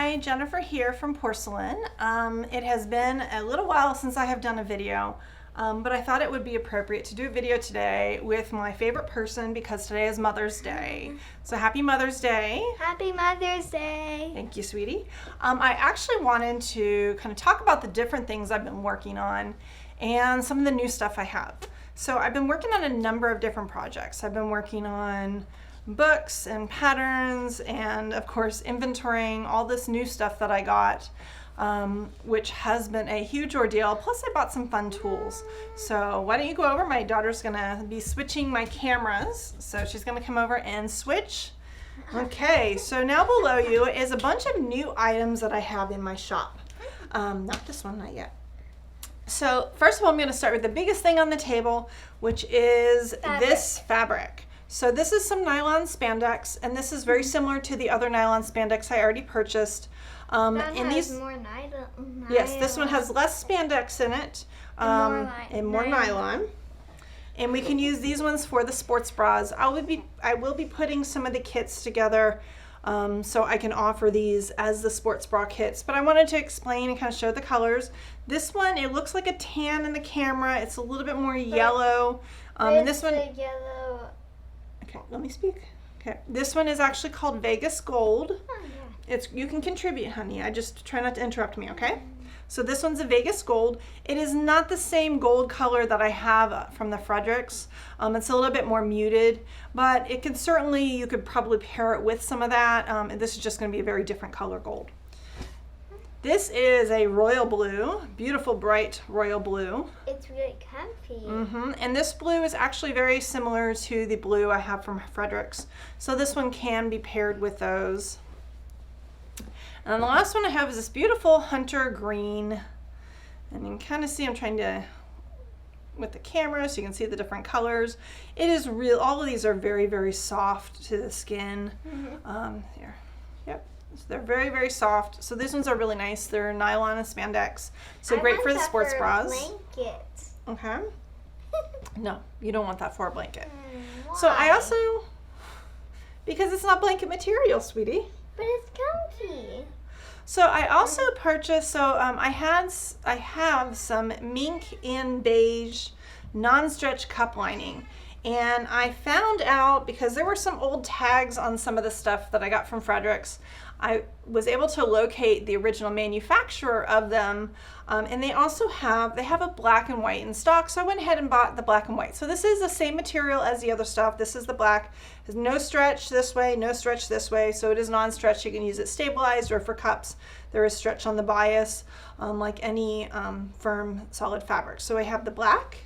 Hi, Jennifer here from Porcelynne. It has been a little while since I have done a video, but I thought it would be appropriate to do a video today with my favorite person because today is Mother's Day. So happy Mother's Day. Happy Mother's Day. Thank you, sweetie. I actually wanted to kind of talk about the different things I've been working on and some of the new stuff I have. So I've been working on a number of different projects. I've been working on books and patterns and of course inventorying all this new stuff that I got, which has been a huge ordeal. Plus I bought some fun tools. So why don't you go over? My daughter's gonna be switching my cameras. So she's gonna come over and switch. Okay, so now below you is a bunch of new items that I have in my shop. Not this one, not yet. So first of all, I'm gonna start with the biggest thing on the table, which is this fabric. So this is some nylon spandex, and this is very similar to the other nylon spandex I already purchased. That has more nylon. Yes, this one has less spandex in it and more nylon. And we can use these ones for the sports bras. I will be putting some of the kits together so I can offer these as the sports bra kits. But I wanted to explain and kind of show the colors. This one, it looks like a tan in the camera. It's a little bit more yellow. And this one. Yellow. Okay, let me speak. Okay, this one is actually called Vegas Gold. Oh, yeah. You can contribute, honey. I just try not to interrupt me, okay? So this one's a Vegas Gold. It is not the same gold color that I have from the Fredericks. It's a little bit more muted, but it can certainly, you could probably pair it with some of that. And this is just going to be a very different color gold. This is a royal blue, beautiful bright royal blue. It's really comfy. And this blue is actually very similar to the blue I have from Fredericks. So this one can be paired with those. And then the last one I have is this beautiful hunter green. And you can kind of see I'm trying to, with the camera, so you can see the different colors. It is real, all of these are very, very soft to the skin. Here, yep. So they're very, very soft. So these ones are really nice. They're nylon and spandex. So great for the sports bras. Blanket. Okay. No, you don't want that for a blanket. Why? So I also, because it's not blanket material, sweetie. But it's comfy. So I also purchased, I have some mink in beige non-stretch cup lining. And I found out, because there were some old tags on some of the stuff that I got from Fredericks, I was able to locate the original manufacturer of them. And they also have a black and white in stock. So I went ahead and bought the black and white. So this is the same material as the other stuff. This is the black. There's no stretch this way, no stretch this way. So it is non-stretch. You can use it stabilized or for cups. There is stretch on the bias, like any firm solid fabric. So I have the black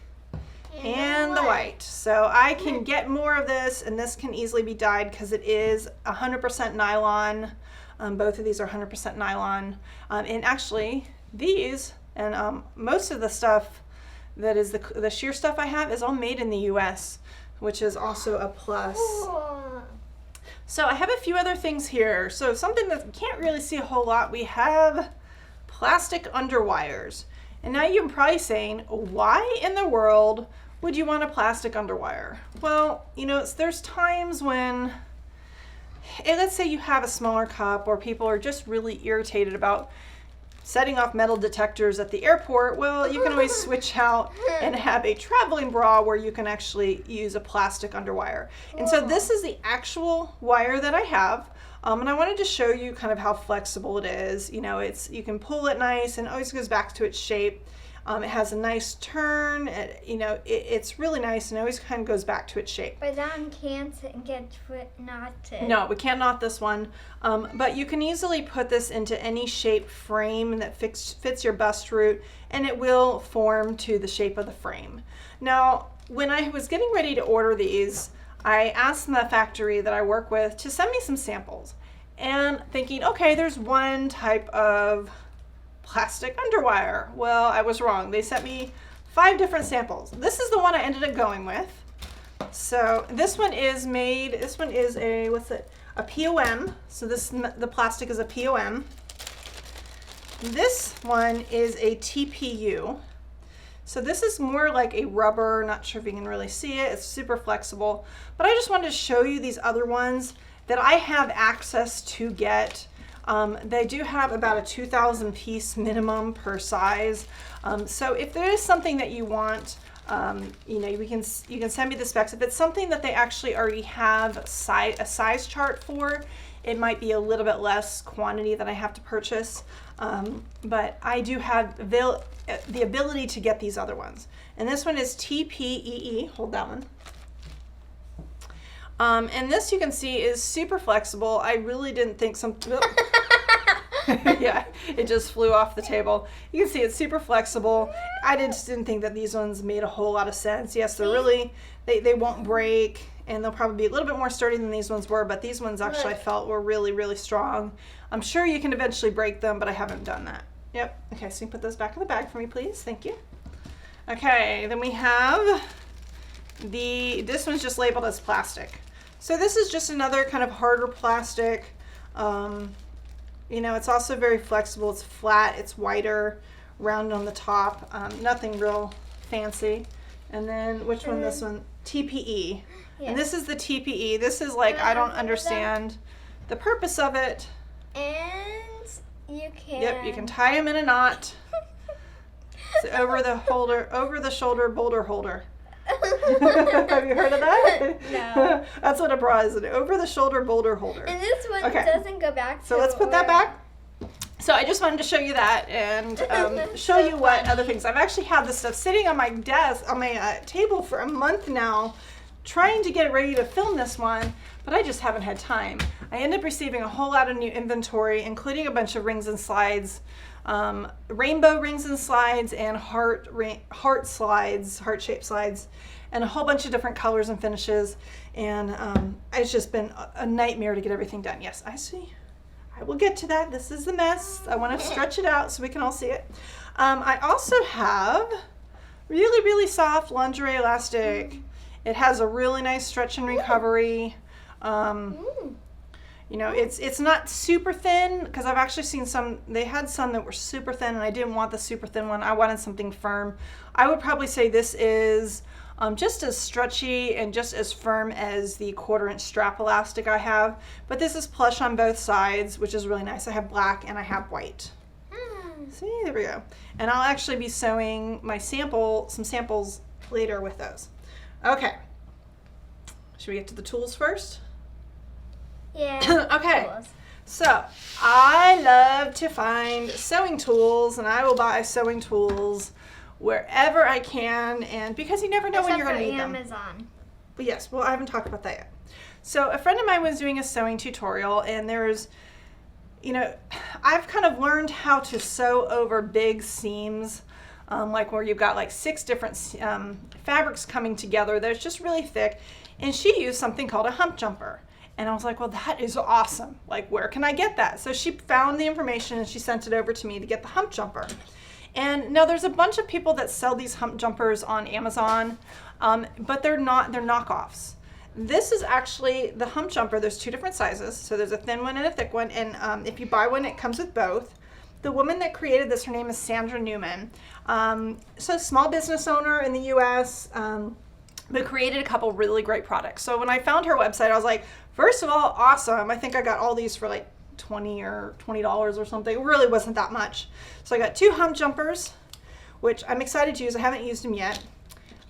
and the white. So I can get more of this, and this can easily be dyed because it is 100% nylon. Both of these are 100% nylon. And actually these and most of the stuff that is the sheer stuff I have is all made in the US, which is also a plus. So I have a few other things here. So something that you can't really see a whole lot, we have plastic underwires. And now you're probably saying, why in the world would you want a plastic underwire? Well, you know, there's times when, let's say you have a smaller cup or people are just really irritated about setting off metal detectors at the airport. Well, you can always switch out and have a traveling bra where you can actually use a plastic underwire. And so this is the actual wire that I have. And I wanted to show you kind of how flexible it is. You know, you can pull it nice and it always goes back to its shape. It has a nice turn. You know, it's really nice and it always kind of goes back to its shape. But then can't get knotted. No, we can't knot this one. But you can easily put this into any shape frame that fits your bust root, and it will form to the shape of the frame. Now, when I was getting ready to order these, I asked the factory that I work with to send me some samples. And thinking, okay, there's one type of plastic underwire. Well, I was wrong. They sent me 5 different samples. This is the one I ended up going with. So this one is a, a POM. So the plastic is a POM. This one is a TPU. So this is more like a rubber, not sure if you can really see it. It's super flexible, but I just wanted to show you these other ones that I have access to get They do have about a 2,000 piece minimum per size. So if there is something that you want, you know, you can send me the specs. If it's something that they actually already have a size chart for, it might be a little bit less quantity that I have to purchase. But I do have the ability to get these other ones. And this one is TPEE. Hold that one. And this, you can see, is super flexible. I really didn't think yeah, it just flew off the table. You can see it's super flexible. I just didn't think that these ones made a whole lot of sense. Yes, they're really, they won't break, and they'll probably be a little bit more sturdy than these ones were, but these ones actually I felt were really, really strong. I'm sure you can eventually break them, but I haven't done that. Yep. Okay, so you can put those back in the bag for me, please. Thank you. Okay, then we have this one's just labeled as plastic. So this is just another kind of harder plastic. You know, it's also very flexible. It's flat, it's wider, round on the top. Nothing real fancy. And then, which one? This one? TPE. Yeah. And this is the TPE. This is like, I don't understand the purpose of it. And you can... Yep, you can tie them in a knot. It's over the shoulder boulder holder. Have you heard of that? No. That's what a bra is, an over the shoulder boulder holder. And this one doesn't go back to... So let's put that back. So I just wanted to show you that and show you what other things. I've actually had this stuff sitting on my desk, on my table for a month now, trying to get ready to film this one, but I just haven't had time. I ended up receiving a whole lot of new inventory, including a bunch of rings and slides, rainbow rings and slides, and heart shaped slides, and a whole bunch of different colors and finishes. And it's just been a nightmare to get everything done. Yes, I see. I will get to that. This is the mess. I want to stretch it out so we can all see it. I also have really, really soft lingerie elastic. It has a really nice stretch and recovery. You know, it's not super thin, because I've actually seen some, they had some that were super thin, and I didn't want the super thin one. I wanted something firm. I would probably say this is just as stretchy and just as firm as the 1/4-inch strap elastic I have, but this is plush on both sides, which is really nice. I have black and I have white. See, there we go. And I'll actually be sewing my some samples later with those. Okay. Should we get to the tools first? Yeah. Okay. So I love to find sewing tools, and I will buy sewing tools wherever I can, and because you never know when you're going to need them. Amazon. But yes, well, I haven't talked about that yet. So a friend of mine was doing a sewing tutorial, and there's, you know, I've kind of learned how to sew over big seams, like where you've got like 6 different fabrics coming together that's just really thick, and she used something called a hump jumper. And I was like, well, that is awesome. Like, where can I get that? So she found the information and she sent it over to me to get the hump jumper. And now there's a bunch of people that sell these hump jumpers on Amazon, but they're knockoffs. This is actually the hump jumper. There's 2 different sizes. So there's a thin one and a thick one. And if you buy one, it comes with both. The woman that created this, her name is Sandra Newman. So small business owner in the US, but created a couple really great products. So when I found her website, I was like, first of all, awesome. I think I got all these for like $20 or something. It really wasn't that much. So I got 2 hump jumpers, which I'm excited to use. I haven't used them yet.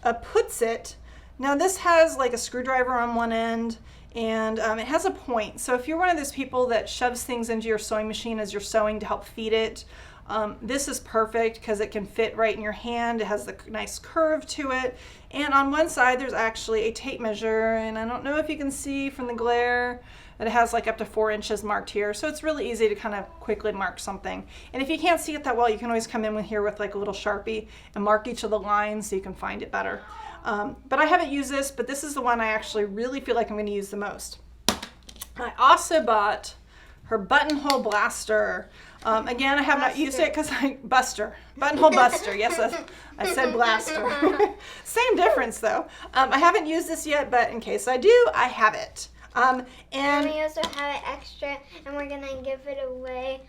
A Putsit. Now this has like a screwdriver on one end, and it has a point. So if you're one of those people that shoves things into your sewing machine as you're sewing to help feed it, this is perfect because it can fit right in your hand. It has the nice curve to it. And on one side, there's actually a tape measure, and I don't know if you can see from the glare, that it has like up to 4 inches marked here. So it's really easy to kind of quickly mark something. And if you can't see it that well, you can always come in with here with like a little Sharpie and mark each of the lines so you can find it better. But I haven't used this, but this is the one I actually really feel like I'm going to use the most. I also bought her buttonhole blaster. Again, I have not used it because buttonhole buster. Yes, I said blaster. Same difference though. I haven't used this yet, but in case I do, I have it. And we also have it extra, and we're gonna give it away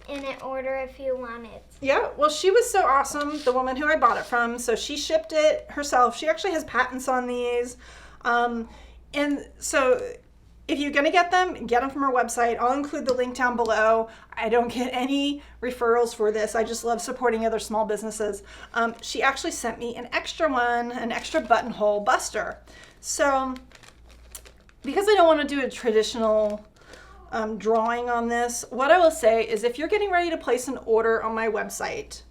in an order if you want it. Yeah, well, she was so awesome, the woman who I bought it from. So she shipped it herself. She actually has patents on these. And so if you're going to get them from our website. I'll include the link down below. I don't get any referrals for this. I just love supporting other small businesses. She actually sent me an extra one, an extra buttonhole buster. So because I don't want to do a traditional drawing on this, what I will say is if you're getting ready to place an order on my website,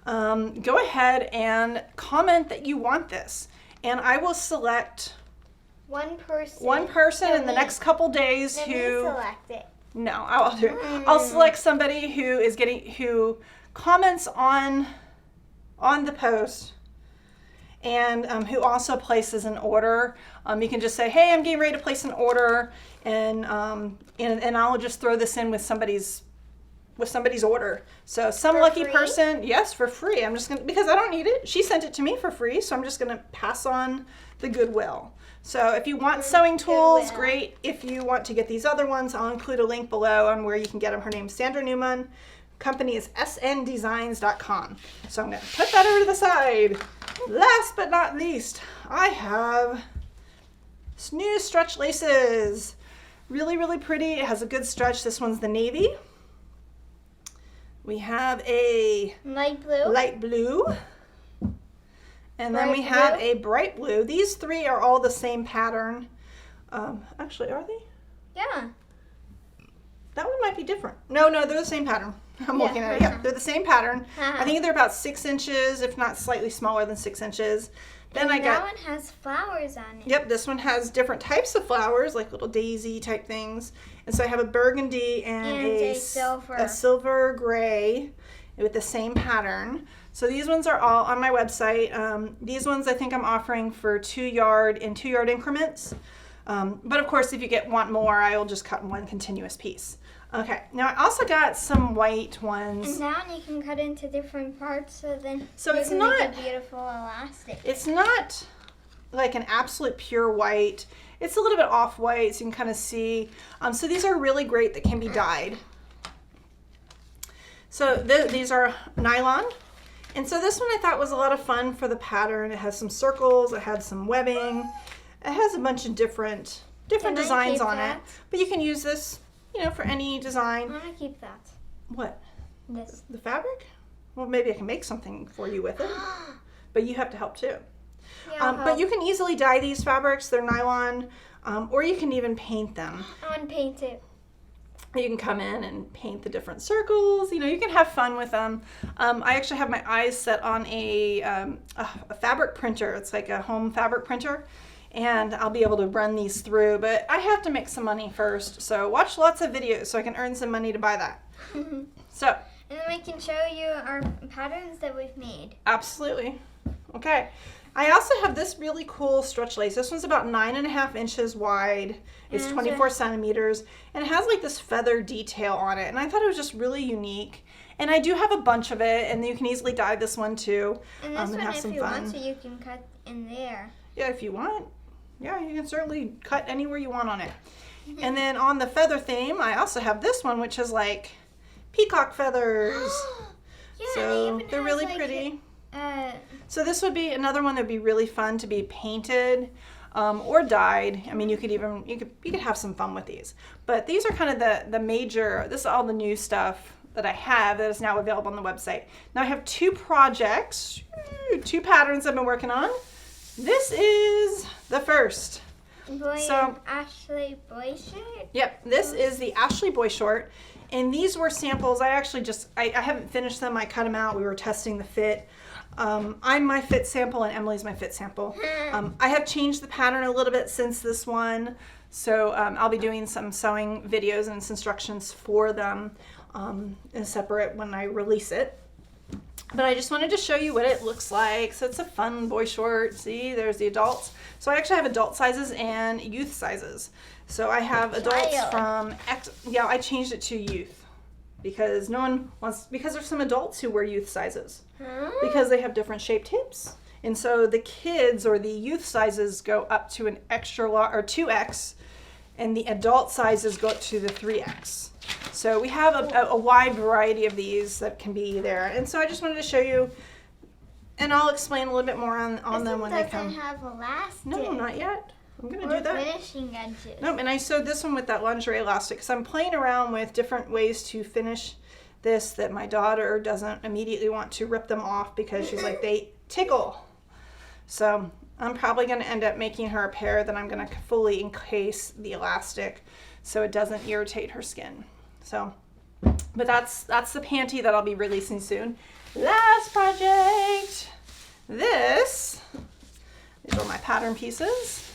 go ahead and comment that you want this. And I will select one person in the next couple days who select it. No, I'll do it. I'll select somebody who comments on the post and who also places an order. You can just say, "Hey, I'm getting ready to place an order," and I'll just throw this in with somebody's order. So some lucky person, yes, for free. I'm just gonna, because I don't need it. She sent it to me for free, so I'm just gonna pass on the goodwill. So if you want sewing tools, great. If you want to get these other ones, I'll include a link below on where you can get them. Her name's Sandra Newman. Company is sndesigns.com. So I'm gonna put that over to the side. Last but not least, I have new stretch laces. Really, really pretty. It has a good stretch. This one's the navy. We have a light blue. And then we have a bright blue. These three are all the same pattern. Actually, are they? Yeah. That one might be different. No, they're the same pattern. I'm looking at it. Yeah, they're the same pattern. I think they're about 6 inches, if not slightly smaller than 6 inches. Then that one has flowers on it. Yep, this one has different types of flowers, like little daisy type things. And so I have a burgundy and a silver gray with the same pattern. So these ones are all on my website. These ones I think I'm offering for 2 yard in 2 yard increments. But of course, if you want more, I will just cut in one continuous piece. Okay, now I also got some white ones. And now you can cut into different parts, so it's not make a beautiful elastic. It's not like an absolute pure white. It's a little bit off white, so you can kind of see. So these are really great that can be dyed. So these are nylon. And so this one I thought was a lot of fun for the pattern. It has some circles, it had some webbing. It has a bunch of different designs on it. But you can use this, for any design. I want to keep that. What? This. The fabric? Well, maybe I can make something for you with it. But you have to help too. Yeah, but you can easily dye these fabrics. They're nylon. Or you can even paint them. I want to paint it. You can come in and paint the different circles. You can have fun with them. I actually have my eyes set on a fabric printer. It's like a home fabric printer. And I'll be able to run these through. But I have to make some money first. So watch lots of videos so I can earn some money to buy that. So. And then we can show you our patterns that we've made. Absolutely. Okay. I also have this really cool stretch lace. This one's about 9.5 inches wide. It's 24 centimeters. And it has like this feather detail on it. And I thought it was just really unique. And I do have a bunch of it. And you can easily dye this one too. And this one, have some fun. Want to, you can cut in there. Yeah, if you want. Yeah, you can certainly cut anywhere you want on it. And then on the feather theme, I also have this one, which is like peacock feathers. Yeah, so they're really pretty. So this would be another one that would be really fun to be painted or dyed. I mean, you could have some fun with these. But these are kind of the major. This is all the new stuff that I have that is now available on the website. Now I have 2 projects, 2 patterns I've been working on. This is the first. Ashley Boy short? Yep, this is the Ashley Boy short. And these were samples. I actually I haven't finished them. I cut them out. We were testing the fit. I'm my fit sample and Emily's my fit sample. I have changed the pattern a little bit since this one. So I'll be doing some sewing videos and instructions for them separate when I release it. But I just wanted to show you what it looks like. So it's a fun boy short. See, there's the adults. So I actually have adult sizes and youth sizes. So I have adults from I changed it to youth because because there's some adults who wear youth sizes because they have different shaped hips. And so the kids or the youth sizes go up to an extra large or 2X, and the adult sizes go up to the 3X. So we have a wide variety of these that can be there. And so I just wanted to show you, and I'll explain a little bit more on them when they come. This one doesn't have elastic. No, not yet. I'm going to do that. Finishing edges. Nope, and I sewed this one with that lingerie elastic. So I'm playing around with different ways to finish this that my daughter doesn't immediately want to rip them off because she's like, they tickle. So I'm probably going to end up making her a pair that I'm going to fully encase the elastic so it doesn't irritate her skin. So, but that's the panty that I'll be releasing soon. Last project. These are my pattern pieces.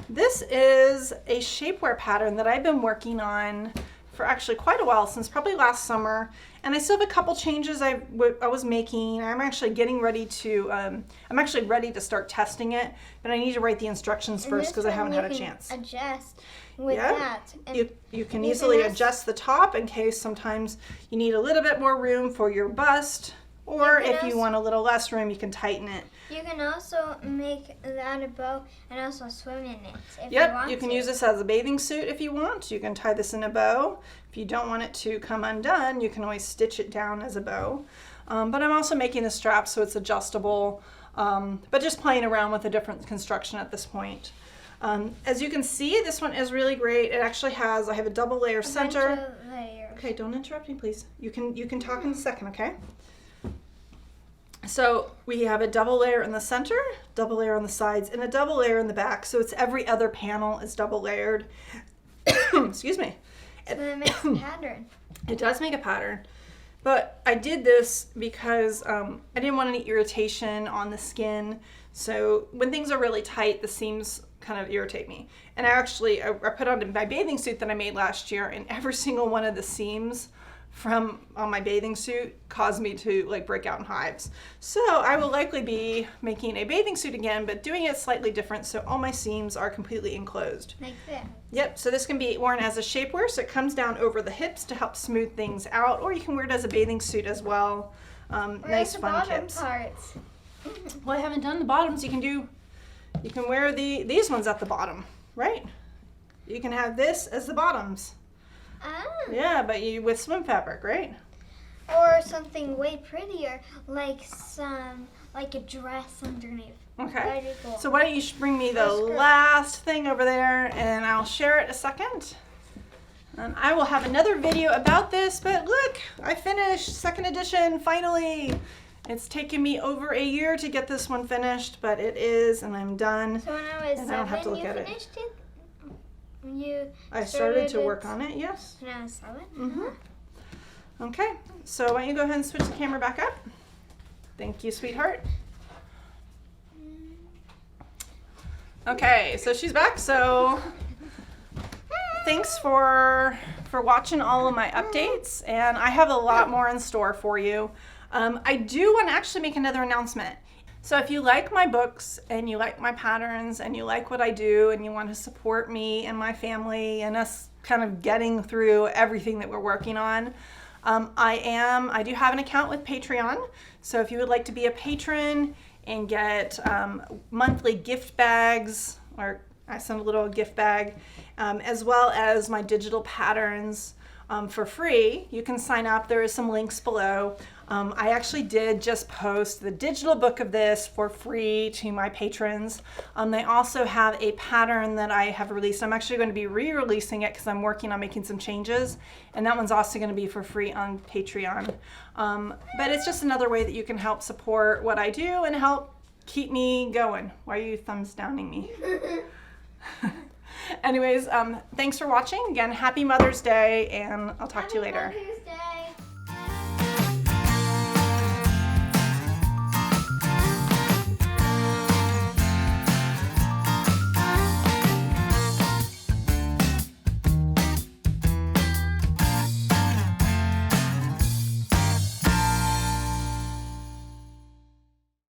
This is a shapewear pattern that I've been working on for actually quite a while, since probably last summer. And I still have a couple changes I was making. I'm actually getting ready to, I'm actually ready to start testing it, but I need to write the instructions first because I haven't had a chance. Adjust with that. And you can easily adjust the top in case sometimes you need a little bit more room for your bust, or if you want a little less room, you can tighten it. You can also make that a bow and also swim in it if Yep, you want you can to. use this as a bathing suit if you want. You can tie this in a bow. If you don't want it to come undone, you can always stitch it down as a bow. But I'm also making the strap so it's adjustable, but just playing around with a different construction at this point. As you can see, this one is really great. It actually has, I have a double layer center. Okay, don't interrupt me, please. You can talk in a second, okay? So we have a double layer in the center, double layer on the sides, and a double layer in the back. So it's every other panel is double layered. Excuse me. So it makes a pattern. It does make a pattern. But I did this because I didn't want any irritation on the skin. So when things are really tight, the seams kind of irritate me. And I put on my bathing suit that I made last year, and every single one of the seams from on my bathing suit caused me to like break out in hives. So I will likely be making a bathing suit again, but doing it slightly different so all my seams are completely enclosed. Like this. Yep, so this can be worn as a shapewear, so it comes down over the hips to help smooth things out, or you can wear it as a bathing suit as well. Nice fun tips. Parts. Well, I haven't done the bottoms. You can wear these ones at the bottom, right? You can have this as the bottoms. Ah. Yeah, but with swim fabric, right? Or something way prettier, like a dress underneath. Okay. That'd be cool. So why don't you bring me the last thing over there, and I'll share it a second. And I will have another video about this, but look, I finished second edition, finally. It's taken me over a year to get this one finished, but it is, and I'm done. So when I was and I don't have to 7, look you at it. finished it? I started to work on it, yes. When I was 7? Mm-hmm. Okay, so why don't you go ahead and switch the camera back up. Thank you, sweetheart. Okay, so she's back. So thanks for watching all of my updates, and I have a lot more in store for you. I do want to actually make another announcement. So if you like my books and you like my patterns and you like what I do and you want to support me and my family and us kind of getting through everything that we're working on, I do have an account with Patreon. So if you would like to be a patron and get monthly gift bags, or I send a little gift bag, as well as my digital patterns for free, you can sign up. There is some links below. I actually did just post the digital book of this for free to my patrons. They also have a pattern that I have released. I'm actually going to be re-releasing it because I'm working on making some changes, and that one's also going to be for free on Patreon. But it's just another way that you can help support what I do and help keep me going. Why are you thumbs downing me? Anyways, thanks for watching. Again, happy Mother's Day, and I'll talk to you later. Mother's Day.